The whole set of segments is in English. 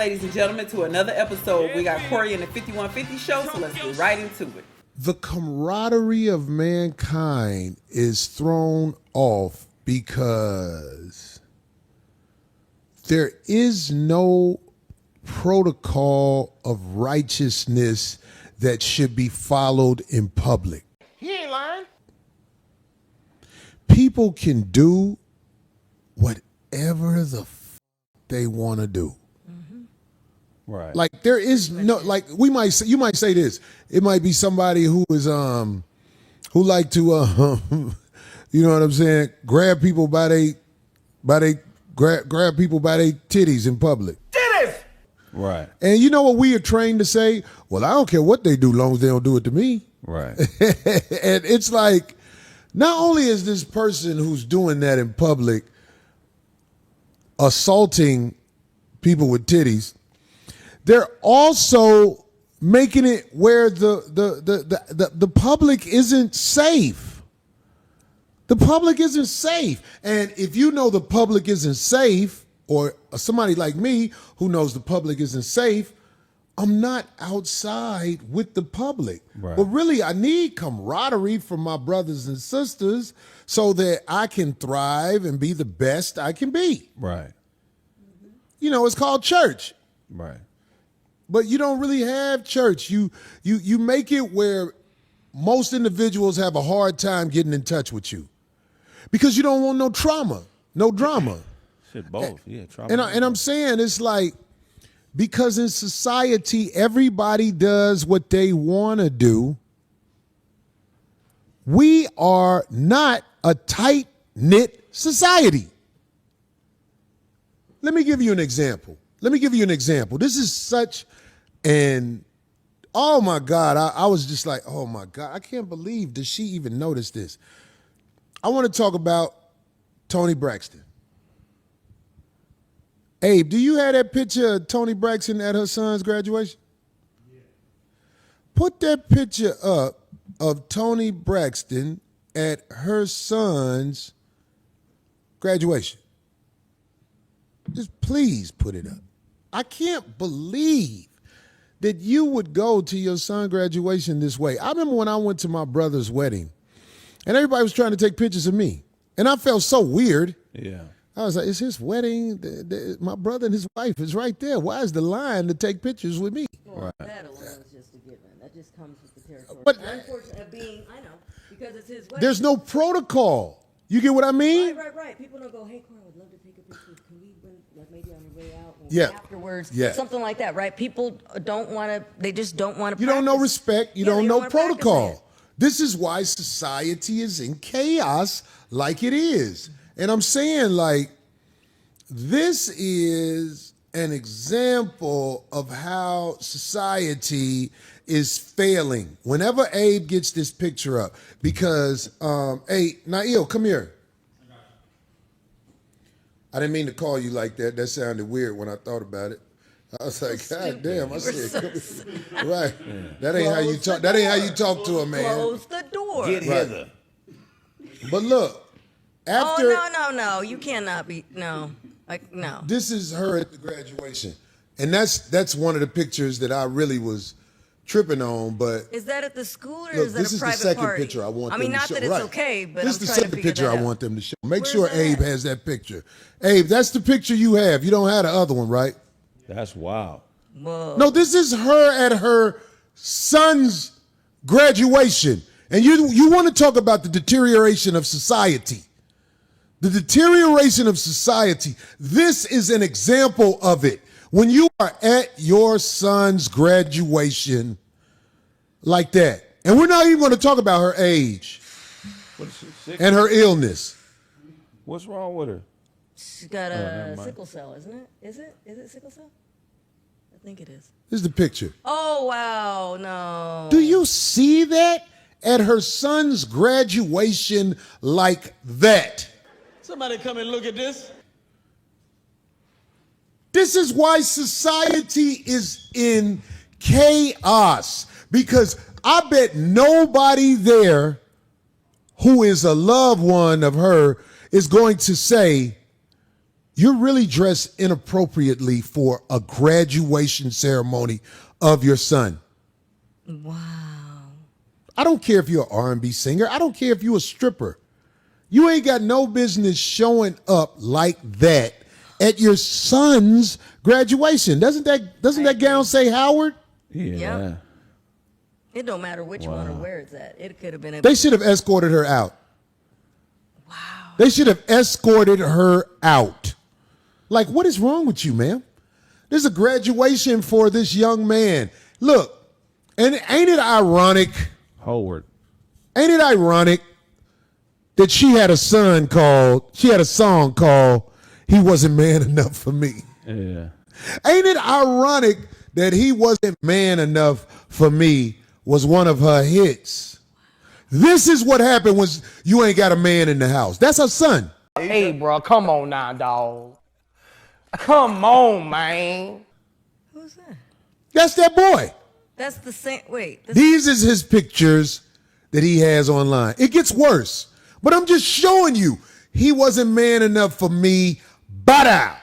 ladies and gentlemen, to another episode. We got Corey in the 5150 show, so let's get right into it. The camaraderie of mankind is thrown off because there is no protocol of righteousness that should be followed in public. He ain't lying. People can do whatever the they want to do. Right. Like there is no, like you might say this. It might be somebody who is who like to you know what I'm saying, grab people by they grab people by their titties in public. Titties! Right. And you know what we are trained to say? Well, I don't care what they do, long as they don't do it to me. Right. And it's like, not only is this person who's doing that in public assaulting people with titties, they're also making it where the public isn't safe. The public isn't safe. And if you know the public isn't safe, or somebody like me who knows the public isn't safe, I'm not outside with the public. Right. But really, I need camaraderie from my brothers and sisters so that I can thrive and be the best I can be. Right. You know, it's called church. Right. But you don't really have church. You make it where most individuals have a hard time getting in touch with you because you don't want no trauma, no drama. Shit, both. Yeah, trauma. And I'm saying it's like, because in society, everybody does what they want to do. We are not a tight-knit society. Let me give you an example. This is such an, oh my God, I was just like, oh my God, I can't believe, does she even notice this? I want to talk about Toni Braxton. Abe, do you have that picture of Toni Braxton at her son's graduation? Yeah. Put that picture up of Toni Braxton at her son's graduation. Just please put it up. I can't believe that you would go to your son's graduation this way. I remember when I went to my brother's wedding and everybody was trying to take pictures of me. And I felt so weird. Yeah. I was like, it's his wedding. My brother and his wife is right there. Why is the line to take pictures with me? Well, that alone is just a given. That just comes with the territory. But Unfortunately, I know, because it's his wedding. there's no protocol. You get what I mean? Right. People don't go, hey, Carl, I'd love to take a picture. Can we, like maybe on the way out or Yeah. afterwards? Yeah. Something like that, right? People don't want to, they just don't want to You don't know respect. You don't know wanna practice protocol. This is why society is in chaos like it is. And I'm saying, like, this is an example of how society is failing. Whenever Abe gets this picture up, because, hey, Nail, come here. I didn't mean to call you like that. That sounded weird when I thought about it. I was like, God damn, I said, right. Yeah. That ain't how you talk. That ain't how you talk to a man. Close the door. Get hither. But look, after. Oh, no. You cannot be, no. Like, no. This is her at the graduation. And that's one of the pictures that I really was tripping on, but. Is that at the school or look, is that a private party? this is the second picture I want them to show. not that it's okay, but this I'm is the trying to second figure picture that I out. want them to show. Make Where's sure that Abe at? has that picture. Abe, that's the picture you have. You don't have the other one, right? That's wild. Whoa. No, this is her at her son's graduation. And you want to talk about the deterioration of society. The deterioration of society. This is an example of it. When you are at your son's graduation like that, and we're not even going to talk about her age What is she, sick? and her illness. What's wrong with her? She's got never a mind. sickle cell, isn't it? Is it sickle cell? I think it is. This is the picture. Oh, wow, no. Do you see that at her son's graduation like that? Somebody come and look at this. This is why society is in chaos, because I bet nobody there who is a loved one of her is going to say, you're really dressed inappropriately for a graduation ceremony of your son. Wow. I don't care if you're an R&B singer. I don't care if you're a stripper. You ain't got no business showing up like that at your son's graduation. Doesn't that gown say Howard? Yeah. Yep. It don't matter which one or where it's at. It could have been. They should have escorted her out. Wow. They should have escorted her out. Like, what is wrong with you, ma'am? There's a graduation for this young man. Look, and ain't it ironic? Howard. Ain't it ironic that she had a song called He Wasn't Man Enough for Me? Yeah. Ain't it ironic that He Wasn't Man Enough for Me was one of her hits? This is what happened when you ain't got a man in the house. That's her son. Hey, bro, come on now, dog. Come on, man. Who's that? That's that boy. That's the same. Wait. These is his pictures that he has online. It gets worse. But I'm just showing you, he wasn't man enough for me. But out.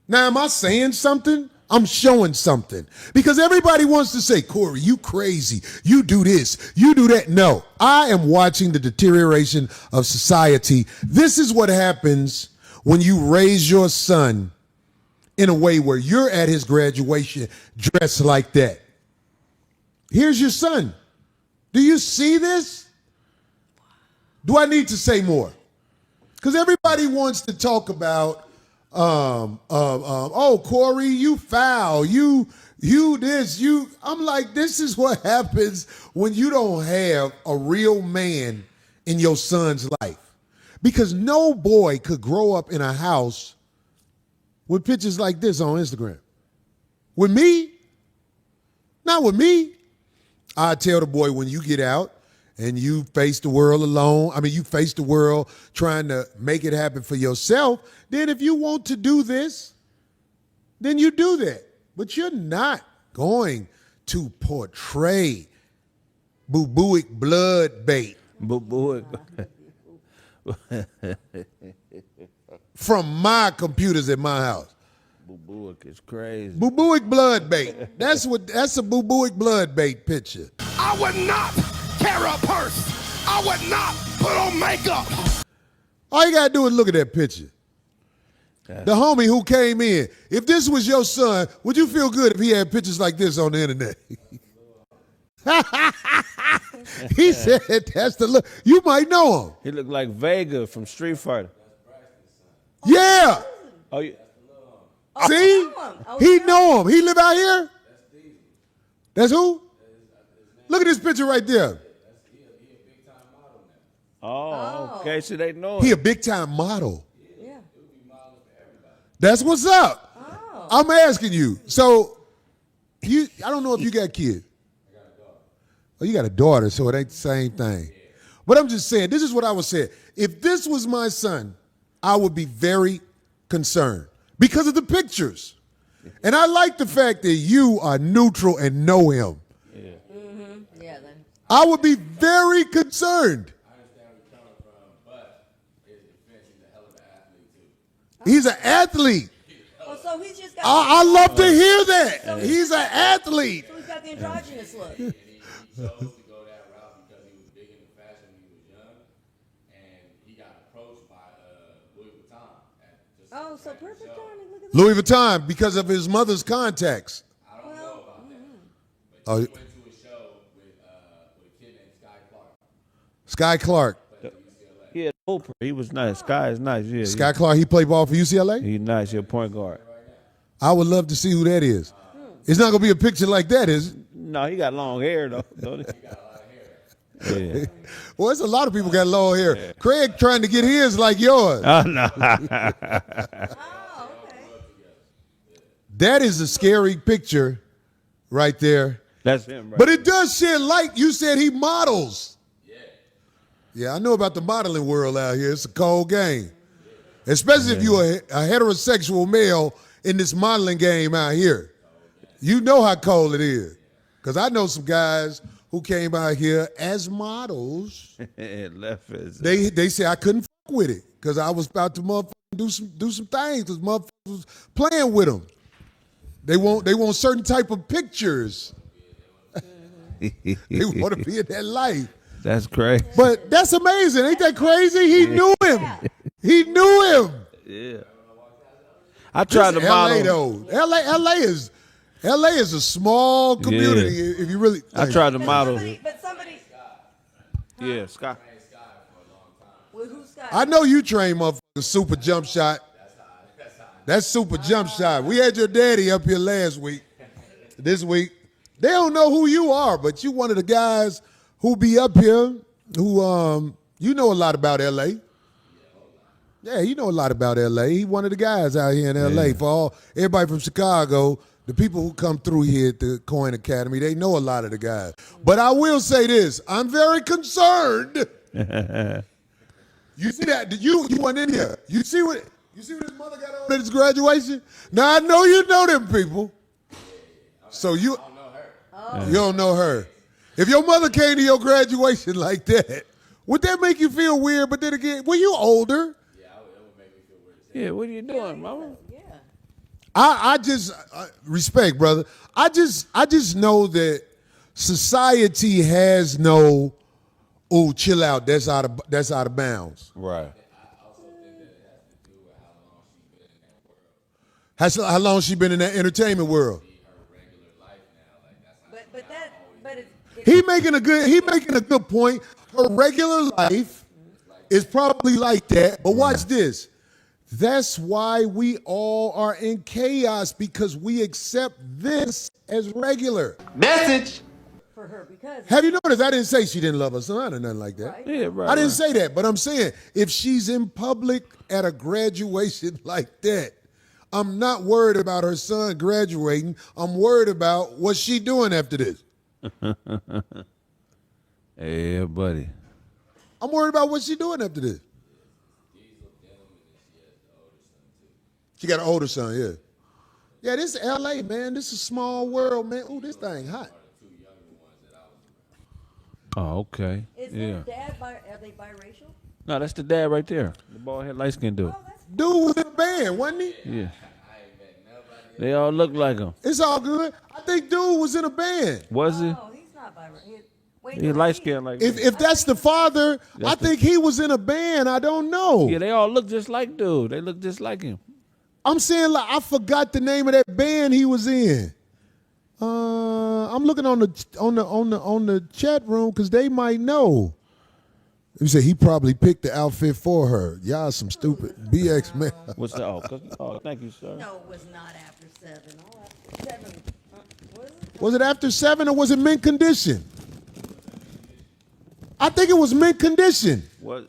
Now, am I saying something? I'm showing something. Because everybody wants to say, Corey, you crazy. You do this. You do that. No, I am watching the deterioration of society. This is what happens when you raise your son in a way where you're at his graduation dressed like that. Here's your son. Do you see this? Do I need to say more? Because everybody wants to talk about, oh, Corey, you foul, you this, you. I'm like, this is what happens when you don't have a real man in your son's life. Because no boy could grow up in a house with pictures like this on Instagram. With me? Not with me. I tell the boy, when you get out and you face the world alone, you face the world trying to make it happen for yourself, then if you want to do this, then you do that. But you're not going to portray boo-booic blood bait. Boo-boo. From my computers at my house. Boo-booic is crazy. Boo-booic blood bait. That's a boo-booic blood bait picture. I would not carry a purse. I would not put on makeup. All you gotta do is look at that picture. The homie who came in. If this was your son, would you feel good if he had pictures like this on the internet? He said that's the look. You might know him. He looked like Vega from Street Fighter. Yeah. Oh, yeah. See? He know him. He live out here? That's who? Look at this picture right there. Oh, okay. So they know He it. a big time model. Yeah. That's what's up. Oh. I'm asking you. So, I don't know if you got kids. Oh, you got a daughter, so it ain't the same thing. But I'm just saying, this is what I would say. If this was my son, I would be very concerned because of the pictures. And I like the fact that you are neutral and know him. Yeah. Then. I would be very concerned. He's an athlete. Oh, so he's just got. I love to hear that. He's an athlete. So he's got the androgynous look. He chose to go that route because he was big into fashion when he was young, and he got approached by Louis Vuitton. Oh, so perfect timing. Look at that. Louis Vuitton, because of his mother's contacts. I don't know about that, but Oh, he went to a show with a kid named Sky Clark. Sky Clark. He had Oprah. He was nice. Sky is nice. Yeah. Sky Clark, he played ball for UCLA? He's nice. He's a point guard. I would love to see who that is. It's not going to be a picture like that, is it? No, he got long hair, though. Don't he? He got a lot of hair. Yeah. Well, there's a lot of people got long hair. Yeah. Craig trying to get his like yours. Oh, no. Oh, okay. That is a scary picture right there. That's him, right? But it does shed light. You said he models. Yeah, I know about the modeling world out here. It's a cold game. Especially if you're a heterosexual male in this modeling game out here. You know how cold it is. Because I know some guys who came out here as models. Left is They say I couldn't fuck with it because I was about to motherfucking do some things because motherfuckers was playing with them. They want certain type of pictures. They want to be in that life. That's crazy. But that's amazing. Ain't that crazy? He knew him. He knew him. Yeah. I tried to This model. LA though. LA is a small community. Yeah. If you really, I tried to model. But somebody. Yeah, Scott. Well, who's Scott? I know you train motherfuckers super jump shot. That's super jump shot. We had your daddy up here last week. This week, they don't know who you are, but you one of the guys who be up here. Who you know a lot about LA. Yeah, you know a lot about LA. He one of the guys out here in LA. For everybody from Chicago, the people who come through here at the Coin Academy, they know a lot of the guys. But I will say this: I'm very concerned. You see that? You went in here. You see what his mother got on at his graduation? Now I know you know them people. So you don't know her. If your mother came to your graduation like that, would that make you feel weird? But then again, were you older? Yeah, what are you doing, mama? Yeah. I just respect, brother. I just know that society has no. Oh, chill out. That's out of bounds. Right. How long she been in that entertainment world? But He making a good point. Her regular life is probably like that. But watch this. That's why we all are in chaos because we accept this as regular. Message. for her because. Have you noticed? I didn't say she didn't love her son or nothing like that. Right. Yeah, right. I didn't say that, but I'm saying if she's in public at a graduation like that, I'm not worried about her son graduating. I'm worried about what she doing after this. Yeah, buddy. I'm worried about what she doing after this. She got an older son, yeah. Yeah, this is L.A., man. This is a small world, man. Ooh, this thing hot. Oh, okay. Is Yeah. their dad are they biracial? No, that's the dad right there. The bald head, light skinned dude. Oh, that's Dude was in a band, wasn't he? Yeah. They all look like him. It's all good. I think dude was in a band. Was he? oh, he's not biracial. Wait, He no, light skinned like me. If that's the father, I That's the- think he was in a band. I don't know. Yeah, they all look just like dude. They look just like him. I'm saying like I forgot the name of that band he was in. I'm looking on the chat room because they might know. You say he probably picked the outfit for her. Y'all some stupid BX man. What's the oh, thank you, sir. No, it was not after 7. Oh, after 7. Was it? Was it after 7 or was it mint condition? I think it was mint condition. What?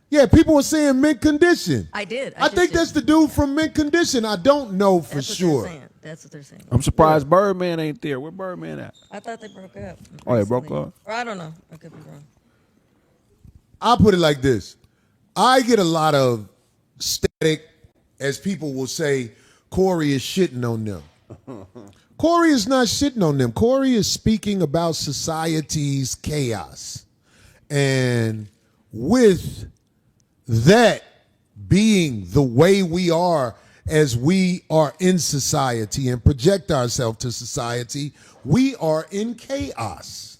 Yeah, people were saying mint condition. I did. I think that's the dude from mint condition. I don't know for That's what sure. they're saying. That's what they're saying. I'm surprised Birdman ain't there. Where Birdman at? I thought they broke up. Oh, they broke recently. up? Or I don't know. I could be wrong. I'll put it like this. I get a lot of static, as people will say, Corey is shitting on them. Corey is not shitting on them. Corey is speaking about society's chaos. And with that being the way we are as we are in society and project ourselves to society, we are in chaos.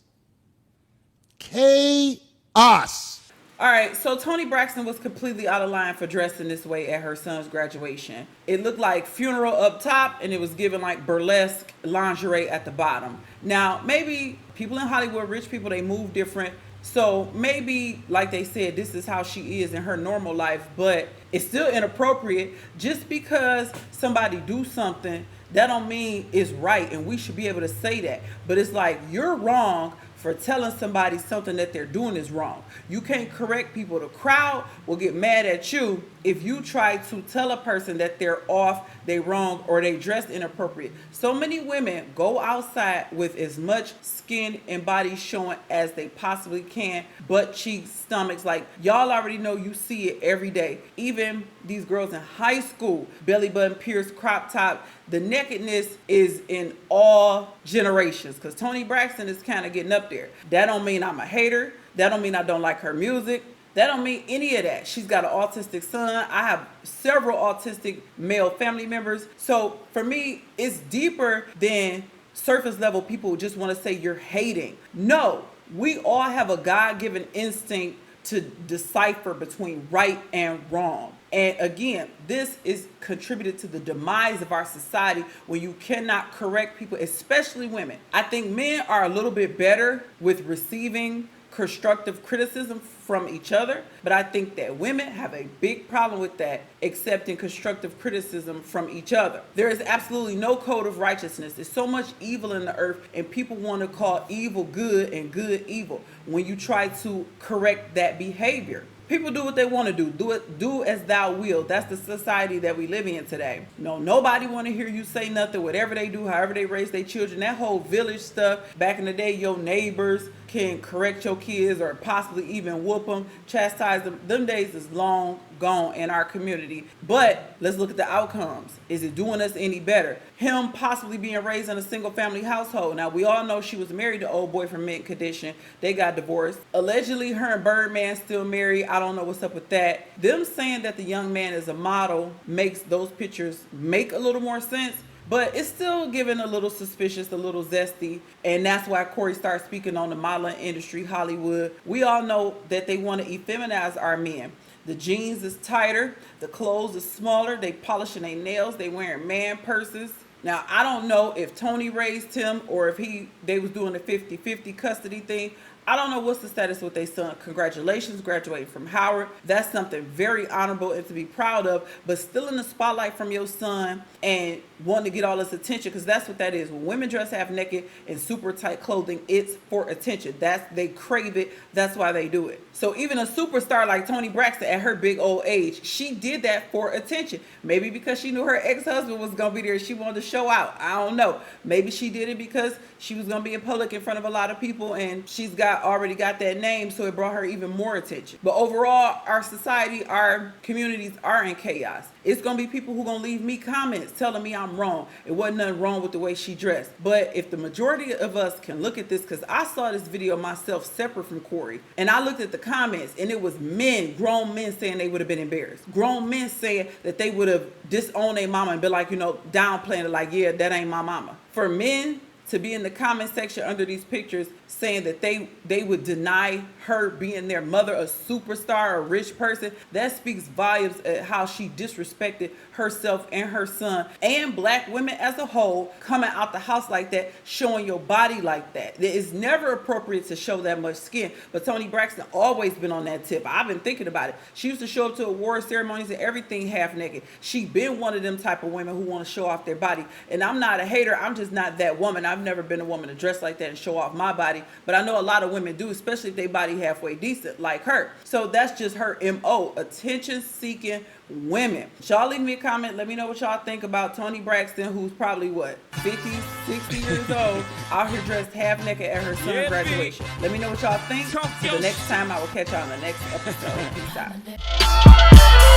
Chaos. All right, so Toni Braxton was completely out of line for dressing this way at her son's graduation. It looked like funeral up top, and it was given like burlesque lingerie at the bottom. Now, maybe people in Hollywood, rich people, they move different. So maybe, like they said, this is how she is in her normal life, but it's still inappropriate. Just because somebody do something, that don't mean it's right, and we should be able to say that. But it's like, you're wrong for telling somebody something that they're doing is wrong. You can't correct people. The crowd will get mad at you if you try to tell a person that they're off, they wrong, or they dressed inappropriate. So many women go outside with as much skin and body showing as they possibly can, butt cheeks, stomachs. Like, y'all already know, you see it every day. Even these girls in high school, belly button pierced, crop top. The nakedness is in all generations, because Toni Braxton is kind of getting up there. That don't mean I'm a hater. That don't mean I don't like her music. That don't mean any of that. She's got an autistic son. I have several autistic male family members. So for me, it's deeper than surface level people who just want to say you're hating. No, we all have a God-given instinct to decipher between right and wrong. And again, this is contributed to the demise of our society when you cannot correct people, especially women. I think men are a little bit better with receiving constructive criticism from each other, but I think that women have a big problem with that, accepting constructive criticism from each other. There is absolutely no code of righteousness. There's so much evil in the earth, and people want to call evil good and good evil when you try to correct that behavior. People do what they want to do. Do as thou wilt. That's the society that we live in today. No, nobody want to hear you say nothing. Whatever they do, however they raise their children, that whole village stuff. Back in the day, your neighbors can correct your kids or possibly even whoop them, chastise them. Them days is long gone in our community. But let's look at the outcomes. Is it doing us any better? Him possibly being raised in a single family household. Now, we all know she was married to old boy from mint condition. They got divorced. Allegedly, her and Birdman still married. I don't know what's up with that. Them saying that the young man is a model makes those pictures make a little more sense. But it's still giving a little suspicious, a little zesty. And that's why Corey started speaking on the modeling industry, Hollywood. We all know that they want to effeminize our men. The jeans is tighter. The clothes is smaller. They polishing their nails. They wearing man purses. Now, I don't know if Toni raised him or if they was doing the 50-50 custody thing. I don't know what's the status with their son. Congratulations, graduating from Howard. That's something very honorable and to be proud of, but still in the spotlight from your son and wanting to get all this attention, because that's what that is. When women dress half naked in super tight clothing, it's for attention. They crave it. That's why they do it. So even a superstar like Toni Braxton at her big old age, she did that for attention. Maybe because she knew her ex-husband was going to be there. She wanted to show out. I don't know. Maybe she did it because she was going to be in public in front of a lot of people and she's already got that name, so it brought her even more attention. But overall, our society, our communities are in chaos. It's going to be people who are going to leave me comments telling me I'm wrong. It wasn't nothing wrong with the way she dressed. But if the majority of us can look at this, because I saw this video myself separate from Corey, and I looked at the comments, and it was men, grown men saying they would have been embarrassed. Grown men saying that they would have disowned their mama and been like, downplaying it like, yeah, that ain't my mama. For men to be in the comment section under these pictures saying that they would deny her being their mother, a superstar, a rich person, that speaks volumes at how she disrespected herself and her son and black women as a whole, coming out the house like that, showing your body like that. It is never appropriate to show that much skin, but Toni Braxton always been on that tip. I've been thinking about it. She used to show up to award ceremonies and everything half naked. She been one of them type of women who want to show off their body, and I'm not a hater. I'm just not that woman. I've never been a woman to dress like that and show off my body, but I know a lot of women do, especially if they body halfway decent like her. So that's just her MO, attention-seeking women. Y'all leave me a comment. Let me know what y'all think about Toni Braxton, who's probably, 50, 60 years old, out here dressed half naked at her son's graduation. Let me know what y'all think. Till the next time, I will catch y'all in the next episode. Peace out.